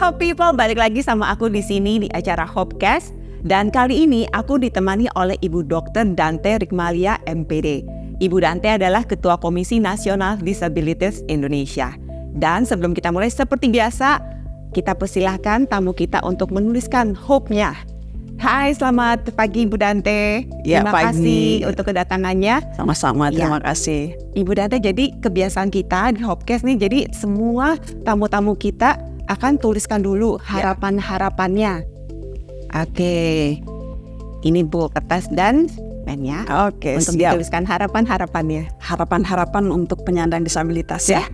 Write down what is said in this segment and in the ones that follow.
Hope People, balik lagi sama aku di sini di acara Hopecast. Dan kali ini aku ditemani oleh Ibu Dr. Dante Rikmalia, MPD. Ibu Dante adalah Ketua Komisi Nasional Disabilitas Indonesia. Dan sebelum kita mulai, seperti biasa, kita persilahkan tamu kita untuk menuliskan hope-nya. Hai, selamat pagi Ibu Dante. Ya, terima kasih untuk kedatangannya. Sama-sama, terima kasih. Ibu Dante, jadi kebiasaan kita di Hopecast nih, jadi semua tamu-tamu kita akan tuliskan dulu harapan-harapannya. Oke, ini Bu kertas dan pen ya. Oke, untuk siap. dituliskan harapan-harapannya. Harapan-harapan untuk penyandang disabilitas ya.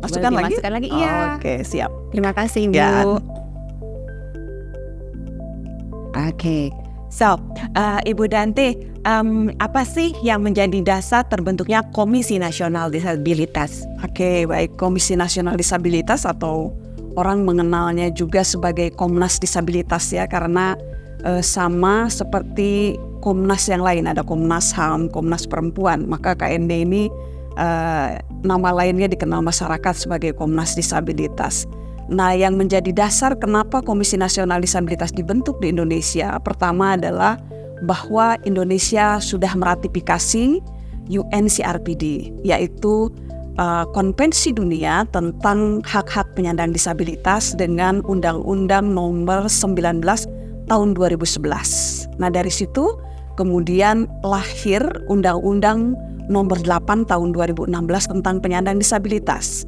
Boleh dimasukkan lagi? Iya. Oke, siap. Terima kasih Bu. Ya. Oke. So, Ibu Dante, apa sih yang menjadi dasar terbentuknya Komisi Nasional Disabilitas? Oke, baik. Komisi Nasional Disabilitas atau orang mengenalnya juga sebagai Komnas Disabilitas ya, karena sama seperti Komnas yang lain, ada Komnas HAM, Komnas Perempuan, maka KND ini nama lainnya dikenal masyarakat sebagai Komnas Disabilitas. Nah, yang menjadi dasar kenapa Komisi Nasional Disabilitas dibentuk di Indonesia, pertama adalah bahwa Indonesia sudah meratifikasi UNCRPD, yaitu Konvensi Dunia tentang Hak-Hak Penyandang Disabilitas dengan Undang-Undang Nomor 19 tahun 2011. Nah, dari situ kemudian lahir Undang-Undang Nomor 8 tahun 2016 tentang penyandang disabilitas.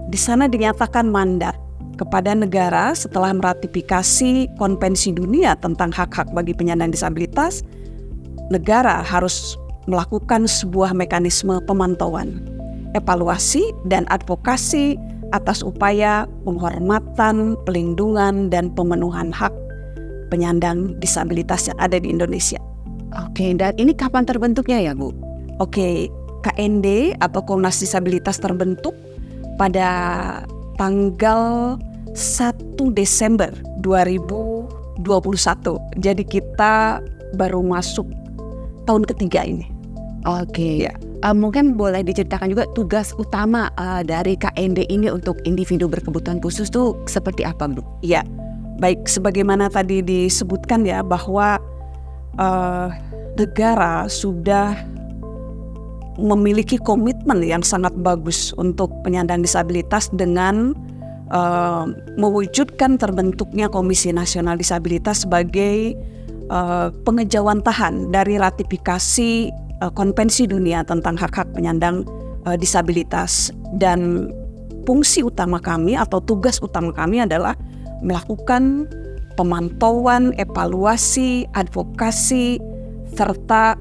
Di sana dinyatakan mandat kepada negara setelah meratifikasi Konvensi Dunia tentang hak-hak bagi penyandang disabilitas, negara harus melakukan sebuah mekanisme pemantauan, evaluasi, dan advokasi atas upaya penghormatan, pelindungan, dan pemenuhan hak penyandang disabilitas yang ada di Indonesia. Oke, dan ini kapan terbentuknya ya Bu? Oke, KND atau Komnas Disabilitas terbentuk pada tanggal 1 Desember 2021. Jadi kita baru masuk tahun ketiga ini. Oke. Mungkin boleh diceritakan juga tugas utama dari KND ini untuk individu berkebutuhan khusus tuh seperti apa Bu? Ya, baik, sebagaimana tadi disebutkan ya bahwa negara sudah memiliki komitmen yang sangat bagus untuk penyandang disabilitas dengan mewujudkan terbentuknya Komisi Nasional Disabilitas sebagai pengejawantahan dari ratifikasi Konvensi Dunia tentang Hak-Hak Penyandang Disabilitas. Dan fungsi utama kami atau tugas utama kami adalah melakukan pemantauan, evaluasi, advokasi, serta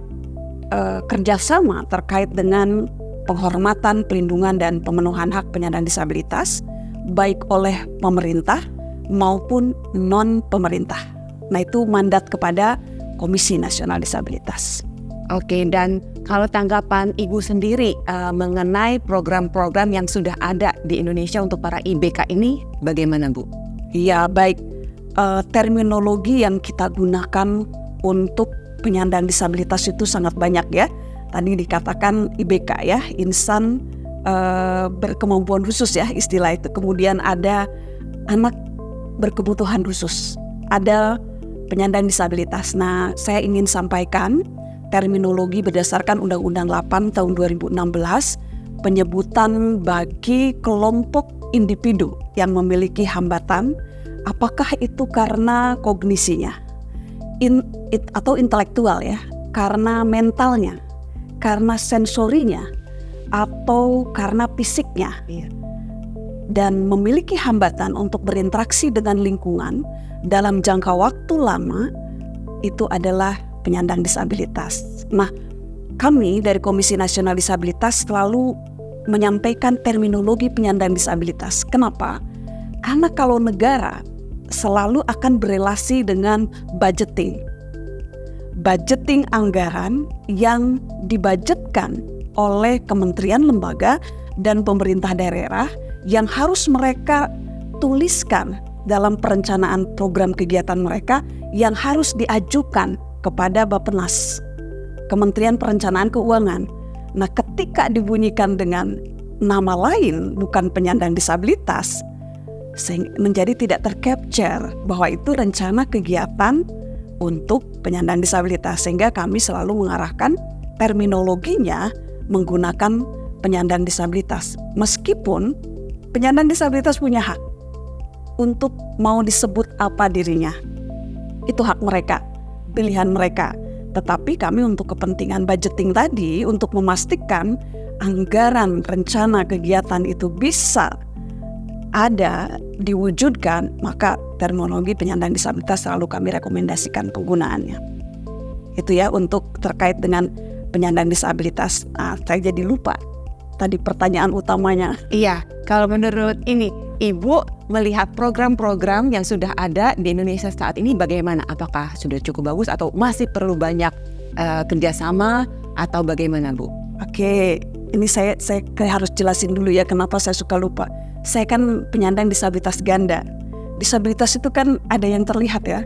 kerjasama terkait dengan penghormatan, pelindungan, dan pemenuhan hak penyandang disabilitas baik oleh pemerintah maupun non-pemerintah. Nah, itu mandat kepada Komisi Nasional Disabilitas. Oke, dan kalau tanggapan Ibu sendiri mengenai program-program yang sudah ada di Indonesia untuk para IBK ini bagaimana Bu? Ya, baik. Terminologi yang kita gunakan untuk penyandang disabilitas itu sangat banyak ya. Tadi dikatakan IBK ya, insan berkemampuan khusus ya istilah itu. Kemudian ada anak berkebutuhan khusus, ada penyandang disabilitas. Nah, saya ingin sampaikan terminologi berdasarkan Undang-Undang 8 tahun 2016, penyebutan bagi kelompok individu yang memiliki hambatan, apakah itu karena kognisinya, atau intelektual ya, karena mentalnya, karena sensorinya, atau karena fisiknya, dan memiliki hambatan untuk berinteraksi dengan lingkungan dalam jangka waktu lama, itu adalah penyandang disabilitas. Nah, kami dari Komisi Nasional Disabilitas selalu menyampaikan terminologi penyandang disabilitas. Kenapa? Karena kalau negara selalu akan berelasi dengan budgeting anggaran yang dibudgetkan oleh kementerian, lembaga, dan pemerintah daerah yang harus mereka tuliskan dalam perencanaan program kegiatan mereka yang harus diajukan kepada Bappenas, Kementerian Perencanaan Keuangan. Nah, ketika dibunyikan dengan nama lain bukan penyandang disabilitas, menjadi tidak tercapture bahwa itu rencana kegiatan untuk penyandang disabilitas, sehingga kami selalu mengarahkan terminologinya menggunakan penyandang disabilitas. Meskipun penyandang disabilitas punya hak untuk mau disebut apa dirinya, itu hak mereka, pilihan mereka. Tetapi kami untuk kepentingan budgeting tadi, untuk memastikan anggaran rencana kegiatan itu bisa ada, diwujudkan, maka terminologi penyandang disabilitas selalu kami rekomendasikan penggunaannya. Itu ya untuk terkait dengan penyandang disabilitas. Nah, saya jadi lupa tadi pertanyaan utamanya. Iya, kalau menurut Ibu melihat program-program yang sudah ada di Indonesia saat ini bagaimana? Apakah sudah cukup bagus atau masih perlu banyak kerjasama atau bagaimana, Bu? Oke, ini saya harus jelasin dulu ya kenapa saya suka lupa. Saya kan penyandang disabilitas ganda. Disabilitas itu kan ada yang terlihat ya.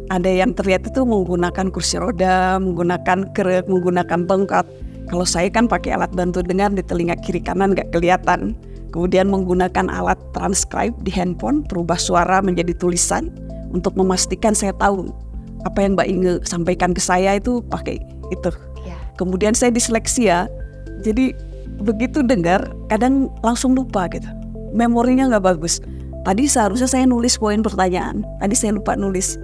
Ada yang terlihat itu menggunakan kursi roda, menggunakan krek, menggunakan bengkot. Kalau saya kan pakai alat bantu dengar di telinga kiri kanan nggak kelihatan. Kemudian menggunakan alat transcribe di handphone, berubah suara menjadi tulisan untuk memastikan saya tahu apa yang Mbak Inge sampaikan ke saya itu pakai itu. Ya. Kemudian saya disleksia, jadi begitu dengar kadang langsung lupa gitu. Memorinya nggak bagus. Tadi seharusnya saya nulis poin pertanyaan, tadi saya lupa nulis.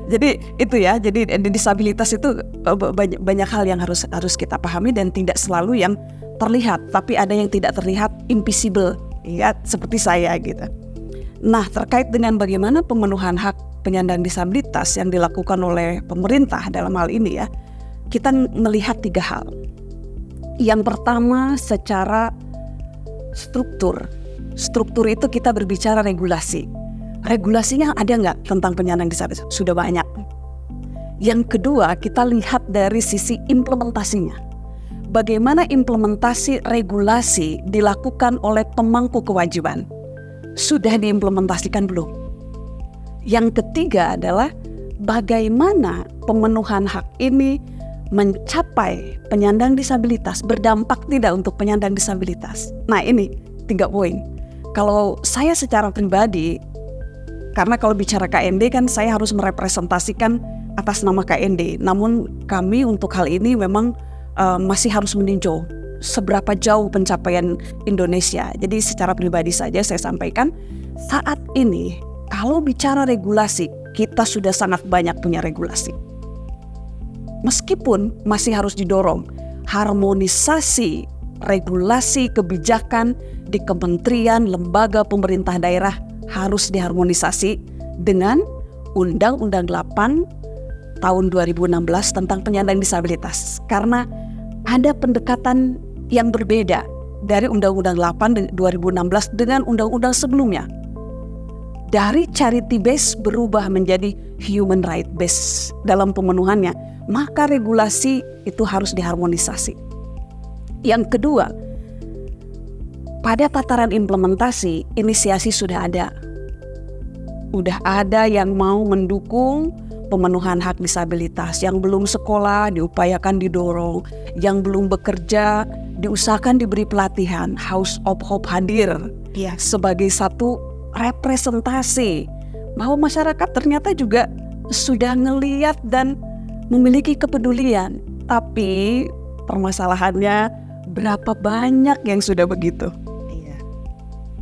Jadi itu ya, jadi disabilitas itu banyak hal yang harus kita pahami dan tidak selalu yang terlihat, tapi ada yang tidak terlihat, invisible, ya seperti saya gitu. Nah, terkait dengan bagaimana pemenuhan hak penyandang disabilitas yang dilakukan oleh pemerintah dalam hal ini ya, kita melihat 3 hal. Yang pertama secara struktur itu kita berbicara regulasi. Regulasinya ada nggak tentang penyandang disabilitas? Sudah banyak. Yang kedua, kita lihat dari sisi implementasinya. Bagaimana implementasi regulasi dilakukan oleh pemangku kewajiban? Sudah diimplementasikan belum? Yang ketiga adalah bagaimana pemenuhan hak ini mencapai penyandang disabilitas, berdampak tidak untuk penyandang disabilitas. Nah, ini 3 poin. Kalau saya secara pribadi, karena kalau bicara KND kan saya harus merepresentasikan atas nama KND. Namun kami untuk hal ini memang masih harus meninjau seberapa jauh pencapaian Indonesia. Jadi secara pribadi saja saya sampaikan, saat ini kalau bicara regulasi, kita sudah sangat banyak punya regulasi. Meskipun masih harus didorong harmonisasi regulasi kebijakan di kementerian, lembaga pemerintah daerah harus diharmonisasi dengan Undang-Undang 8 tahun 2016 tentang penyandang disabilitas. Karena ada pendekatan yang berbeda dari Undang-Undang 8 2016 dengan undang-undang sebelumnya. Dari charity base berubah menjadi human right base dalam pemenuhannya. Maka regulasi itu harus diharmonisasi. Yang kedua, pada tataran implementasi, inisiasi sudah ada. Udah ada yang mau mendukung pemenuhan hak disabilitas. Yang belum sekolah diupayakan didorong. Yang belum bekerja diusahakan diberi pelatihan. House of Hope hadir sebagai satu representasi bahwa masyarakat ternyata juga sudah ngelihat dan memiliki kepedulian. Tapi permasalahannya berapa banyak yang sudah begitu? Iya.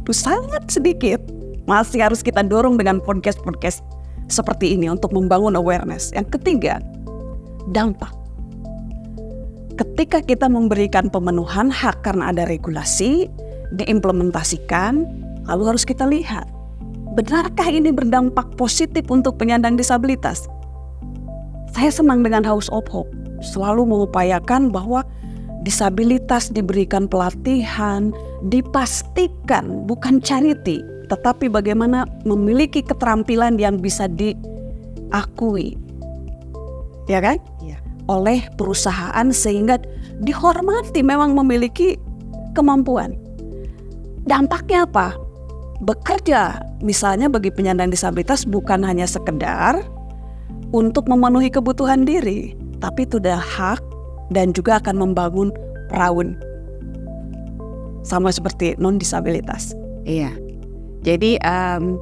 Itu sangat sedikit. Masih harus kita dorong dengan podcast-podcast seperti ini untuk membangun awareness. Yang ketiga, dampak. Ketika kita memberikan pemenuhan hak karena ada regulasi, diimplementasikan, lalu harus kita lihat, benarkah ini berdampak positif untuk penyandang disabilitas? Saya senang dengan House of Hope, selalu mengupayakan bahwa disabilitas diberikan pelatihan, dipastikan bukan charity, tetapi bagaimana memiliki keterampilan yang bisa diakui, ya kan? Iya. Oleh perusahaan sehingga dihormati memang memiliki kemampuan. Dampaknya apa? bekerja misalnya bagi penyandang disabilitas bukan hanya sekedar untuk memenuhi kebutuhan diri, tapi itu adalah hak dan juga akan membangun peraun. Sama seperti non-disabilitas. Iya. Jadi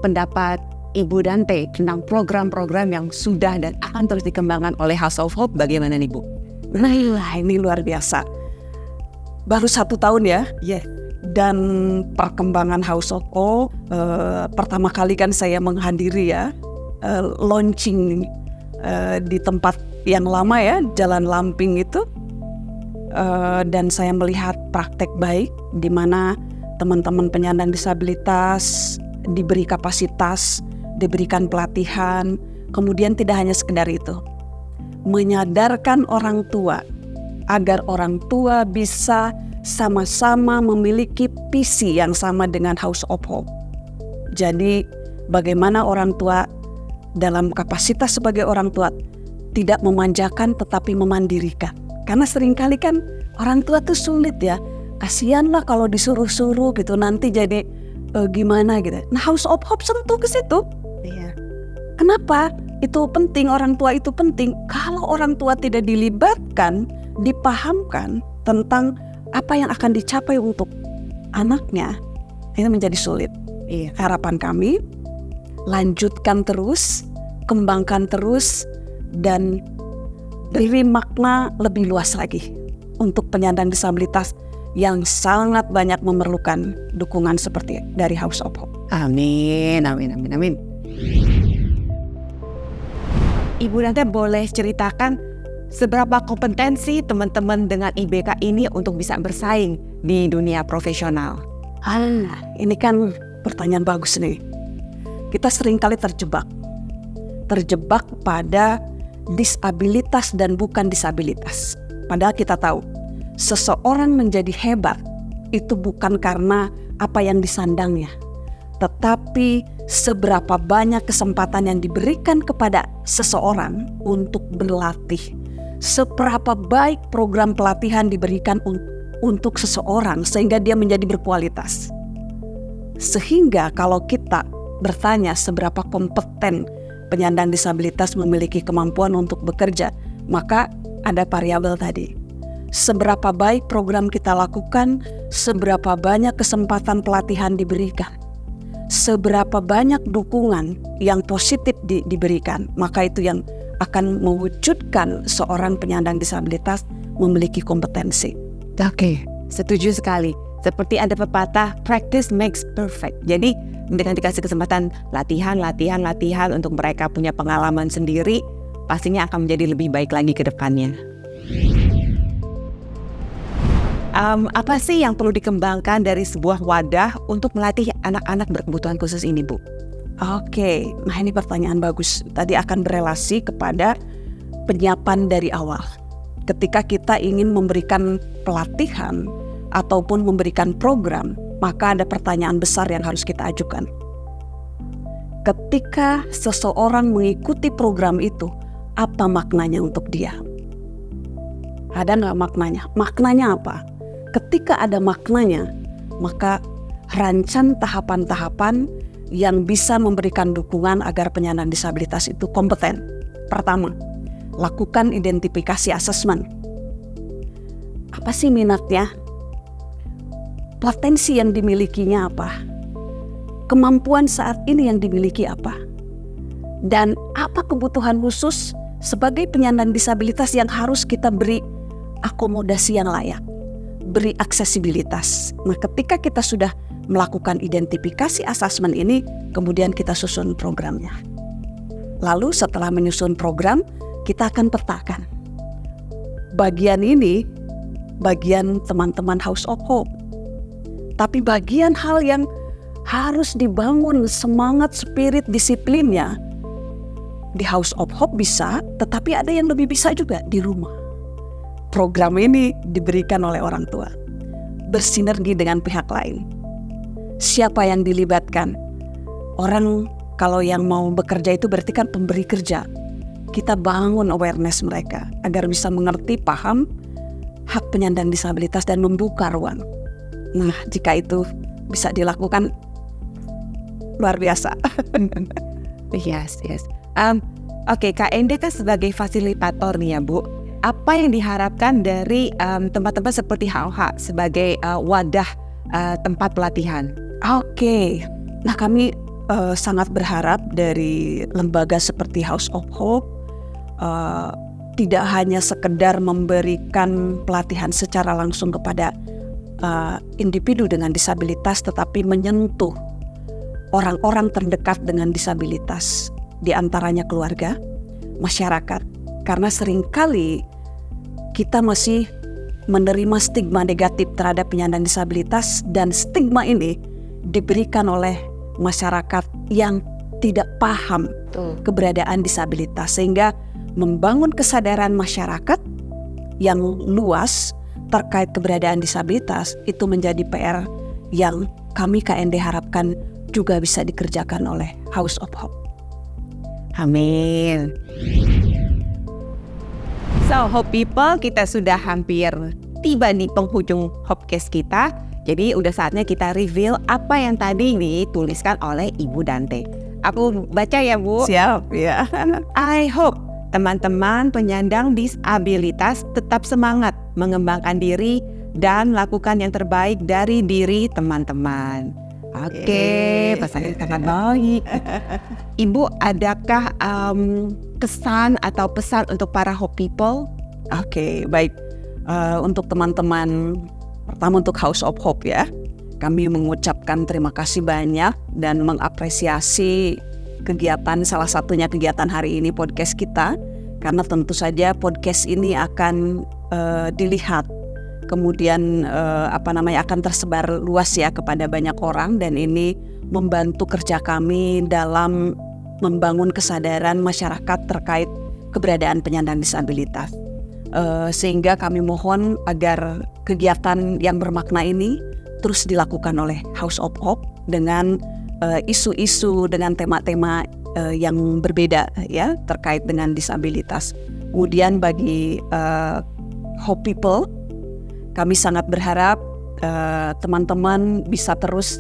pendapat Ibu Dante tentang program-program yang sudah dan akan terus dikembangkan oleh House of Hope bagaimana nih Bu? Nah ini luar biasa. Baru 1 tahun ya. Yes. Dan perkembangan House of Hope pertama kali kan saya menghadiri ya launching di tempat yang lama ya, Jalan Lamping itu. Dan saya melihat praktek baik di mana teman-teman penyandang disabilitas diberi kapasitas, diberikan pelatihan, kemudian tidak hanya sekedar itu, menyadarkan orang tua agar orang tua bisa sama-sama memiliki visi yang sama dengan House of Hope. Jadi bagaimana orang tua dalam kapasitas sebagai orang tua tidak memanjakan tetapi memandirikan. Karena seringkali kan orang tua tuh sulit ya. Kasihan lah kalau disuruh-suruh gitu, nanti jadi gimana gitu. Nah House of Hope sentuh ke situ. Iya. Kenapa? Itu penting, orang tua itu penting. Kalau orang tua tidak dilibatkan, dipahamkan tentang apa yang akan dicapai untuk anaknya, itu menjadi sulit. Iya. Harapan kami, lanjutkan terus, kembangkan terus, dan beri makna lebih luas lagi untuk penyandang disabilitas yang sangat banyak memerlukan dukungan seperti dari House of Hope. Amin, amin, amin, amin. Ibu Dante boleh ceritakan seberapa kompetensi teman-teman dengan IBK ini untuk bisa bersaing di dunia profesional? Ini kan pertanyaan bagus nih. Kita seringkali terjebak pada disabilitas dan bukan disabilitas. Padahal kita tahu, seseorang menjadi hebat itu bukan karena apa yang disandangnya, tetapi seberapa banyak kesempatan yang diberikan kepada seseorang untuk berlatih. Seberapa baik program pelatihan diberikan untuk seseorang sehingga dia menjadi berkualitas. Sehingga kalau kita bertanya seberapa kompeten penyandang disabilitas memiliki kemampuan untuk bekerja, maka ada variabel tadi. Seberapa baik program kita lakukan, seberapa banyak kesempatan pelatihan diberikan, seberapa banyak dukungan yang positif diberikan, maka itu yang akan mewujudkan seorang penyandang disabilitas memiliki kompetensi. Oke, setuju sekali. Seperti ada pepatah, practice makes perfect. Jadi dengan dikasih kesempatan latihan untuk mereka punya pengalaman sendiri, pastinya akan menjadi lebih baik lagi ke depannya. Apa sih yang perlu dikembangkan dari sebuah wadah untuk melatih anak-anak berkebutuhan khusus ini, Bu? Oke, nah ini pertanyaan bagus. Tadi akan berelasi kepada penyiapan dari awal. Ketika kita ingin memberikan pelatihan ataupun memberikan program, maka ada pertanyaan besar yang harus kita ajukan. Ketika seseorang mengikuti program itu, apa maknanya untuk dia? Ada nggak maknanya? Maknanya apa? Ketika ada maknanya, maka rancang tahapan-tahapan yang bisa memberikan dukungan agar penyandang disabilitas itu kompeten. Pertama, lakukan identifikasi asesmen. Apa sih minatnya? Potensi yang dimilikinya apa? Kemampuan saat ini yang dimiliki apa? Dan apa kebutuhan khusus sebagai penyandang disabilitas yang harus kita beri akomodasi yang layak? Beri aksesibilitas. Nah, ketika kita sudah melakukan identifikasi asesmen ini, kemudian kita susun programnya. Lalu setelah menyusun program, kita akan petakan. Bagian ini, bagian teman-teman House of Hope. Tapi bagian hal yang harus dibangun semangat, spirit, disiplinnya, di House of Hope bisa, tetapi ada yang lebih bisa juga di rumah. Program ini diberikan oleh orang tua, bersinergi dengan pihak lain. Siapa yang dilibatkan? Orang kalau yang mau bekerja itu berarti kan pemberi kerja. Kita bangun awareness mereka agar bisa mengerti, paham hak penyandang disabilitas dan membuka ruang. Nah, jika itu bisa dilakukan, luar biasa. Yes. Oke, Kak Ende kan sebagai fasilitator nih ya Bu. Apa yang diharapkan dari tempat-tempat seperti HOH sebagai wadah tempat pelatihan? Oke, nah kami sangat berharap dari lembaga seperti House of Hope tidak hanya sekedar memberikan pelatihan secara langsung kepada individu dengan disabilitas, tetapi menyentuh orang-orang terdekat dengan disabilitas, di antaranya keluarga, masyarakat. Karena seringkali kita masih menerima stigma negatif terhadap penyandang disabilitas, dan stigma ini diberikan oleh masyarakat yang tidak paham keberadaan disabilitas, sehingga membangun kesadaran masyarakat yang luas terkait keberadaan disabilitas itu menjadi PR yang kami KND harapkan juga bisa dikerjakan oleh House of Hope. Amin. So, Hope People, kita sudah hampir tiba di penghujung Hopecast kita. Jadi udah saatnya kita reveal apa yang tadi dituliskan oleh Ibu Dante. Aku baca ya Bu. Siap ya. I hope teman-teman penyandang disabilitas tetap semangat mengembangkan diri dan lakukan yang terbaik dari diri teman-teman. Oke, pesannya sangat baik. Ibu, adakah kesan atau pesan untuk para Hope People? Oke, baik. Untuk teman-teman, pertama untuk House of Hope ya, kami mengucapkan terima kasih banyak dan mengapresiasi kegiatan, salah satunya kegiatan hari ini podcast kita, karena tentu saja podcast ini akan dilihat, kemudian akan tersebar luas ya kepada banyak orang, dan ini membantu kerja kami dalam membangun kesadaran masyarakat terkait keberadaan penyandang disabilitas. Sehingga kami mohon agar kegiatan yang bermakna ini terus dilakukan oleh House of Hope dengan isu-isu, dengan tema-tema yang berbeda ya terkait dengan disabilitas. Kemudian bagi Hope People, kami sangat berharap teman-teman bisa terus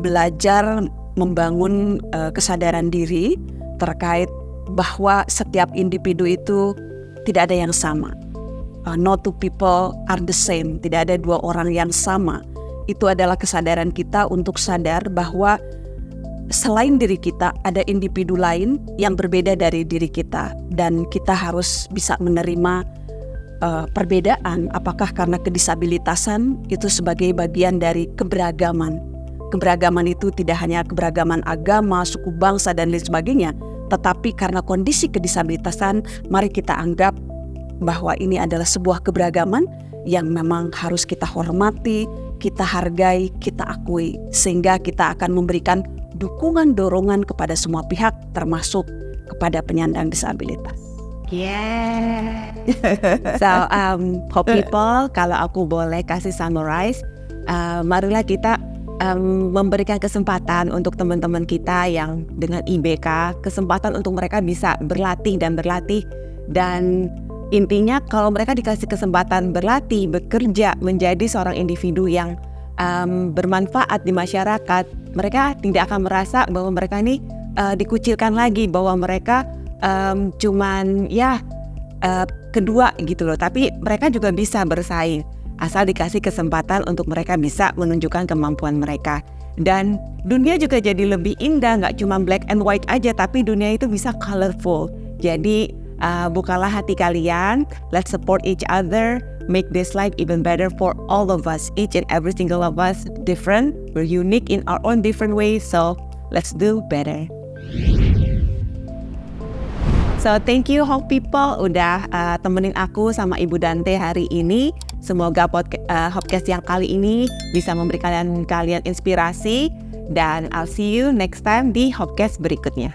belajar membangun kesadaran diri terkait bahwa setiap individu itu tidak ada yang sama. No two people are the same. Tidak ada dua orang yang sama. Itu adalah kesadaran kita untuk sadar bahwa selain diri kita ada individu lain yang berbeda dari diri kita, dan kita harus bisa menerima perbedaan. Apakah karena kedisabilitasan itu sebagai bagian dari keberagaman. Keberagaman itu tidak hanya keberagaman agama, suku, bangsa, dan lain sebagainya, tetapi karena kondisi kedisabilitasan, mari kita anggap bahwa ini adalah sebuah keberagaman yang memang harus kita hormati, kita hargai, kita akui, sehingga kita akan memberikan dukungan dorongan kepada semua pihak, termasuk kepada penyandang disabilitas. Yeah. So, Hope People, kalau aku boleh kasih summarize, marilah kita memberikan kesempatan untuk teman-teman kita yang dengan IBK, kesempatan untuk mereka bisa berlatih, dan intinya kalau mereka dikasih kesempatan berlatih, bekerja, menjadi seorang individu yang bermanfaat di masyarakat, mereka tidak akan merasa bahwa mereka ini dikucilkan lagi, bahwa mereka cuman kedua gitu loh. Tapi mereka juga bisa bersaing asal dikasih kesempatan untuk mereka bisa menunjukkan kemampuan mereka. Dan dunia juga jadi lebih indah, nggak cuma black and white aja, tapi dunia itu bisa colorful. Jadi bukalah hati kalian, let's support each other, make this life even better for all of us. Each and every single of us different, we're unique in our own different ways, so let's do better. So thank you Hope People udah temenin aku sama Ibu Dante hari ini. Semoga Hopecast yang kali ini bisa memberikan kalian inspirasi, dan I'll see you next time di Hopecast berikutnya.